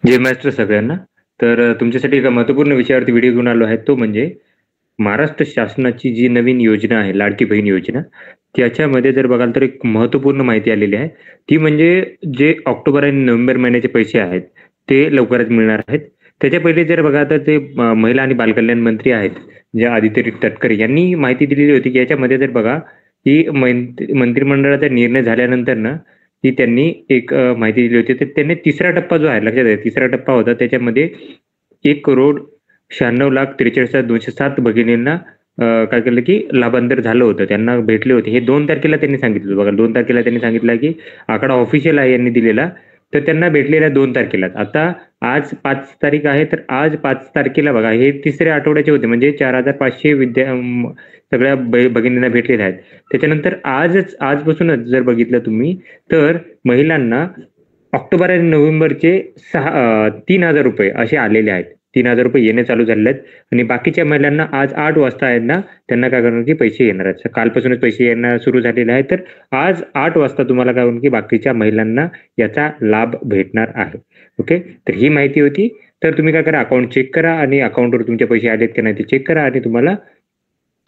जय महाराष्ट्र सगळ्यांना. तर तुमच्यासाठी एका महत्त्वपूर्ण विषयावरती व्हिडिओ घेऊन आलो आहे. तो म्हणजे महाराष्ट्र शासनाची जी नवीन योजना आहे, लाडकी बहीण योजना. त्याच्यामध्ये जर बघाल तर एक महत्त्वपूर्ण माहिती आलेली आहे. ती म्हणजे जे ऑक्टोबर आणि नोव्हेंबर महिन्याचे पैसे आहेत, ते लवकरच मिळणार आहेत. त्याच्या पहिले जर बघा तर ते महिला आणि बालकल्याण मंत्री आहेत, जे आदित्य तटकरे यांनी माहिती दिलेली होती, की याच्यामध्ये जर बघा, की मंत्रिमंडळाचा निर्णय झाल्यानंतर ना, ती त्यांनी एक माहिती दिली होती. तर त्यांनी तिसरा टप्पा जो आहे लक्षात आहे, तिसरा टप्पा होता त्याच्यामध्ये 1,96,43,207 भगिनींना काय केलं की लाभांतर झालं होतं, त्यांना भेटले होते. हे 2 तारखेला त्यांनी सांगितलं बघा. 2 तारखेला त्यांनी सांगितलं की आकडा ऑफिशियल आहे यांनी दिलेला. तर त्यांना भेटलेल्या 2 तारखेलाच. आता आज 5 तारीख आहे, तर आज 5 तारखेला बघा हे तिसऱ्या आठवड्याचे होते, म्हणजे 4,500 सगळ्या भगिनींना भेटलेल्या आहेत. त्याच्यानंतर आजपासूनच जर बघितलं तुम्ही, तर महिलांना ऑक्टोबर आणि नोव्हेंबरचे 3,000 रुपये असे आलेले आहेत. 3,000 रुपये येणे चालू झाले आहेत आणि बाकीच्या महिलांना आज 8 वाजता आहेत ना, त्यांना काय करणार की पैसे येणार आहेत. कालपासूनच पैसे येणं सुरू झालेले आहेत. तर आज 8 वाजता तुम्हाला काय होणार की बाकीच्या महिलांना याचा लाभ भेटणार आहे. ओके. तर ही माहिती होती. तर तुम्ही काय करा, अकाउंट चेक करा आणि अकाउंटवर तुमचे पैसे आलेत की नाही ते चेक करा आणि तुम्हाला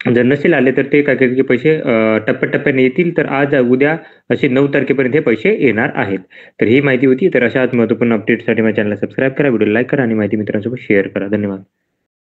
जर नसेल आले तर ते काय करतील की पैसे टप्प्याटप्प्याने येतील. तर आज उद्या असे 9 तारखेपर्यंत हे पैसे येणार आहेत. तर ही माहिती होती. तर अशाच महत्त्वपूर्ण अपडेटसाठी माझ्या चॅनलला सबस्क्राईब करा, व्हिडिओ लाईक करा आणि माहिती मित्रांसोबत शेअर करा. धन्यवाद.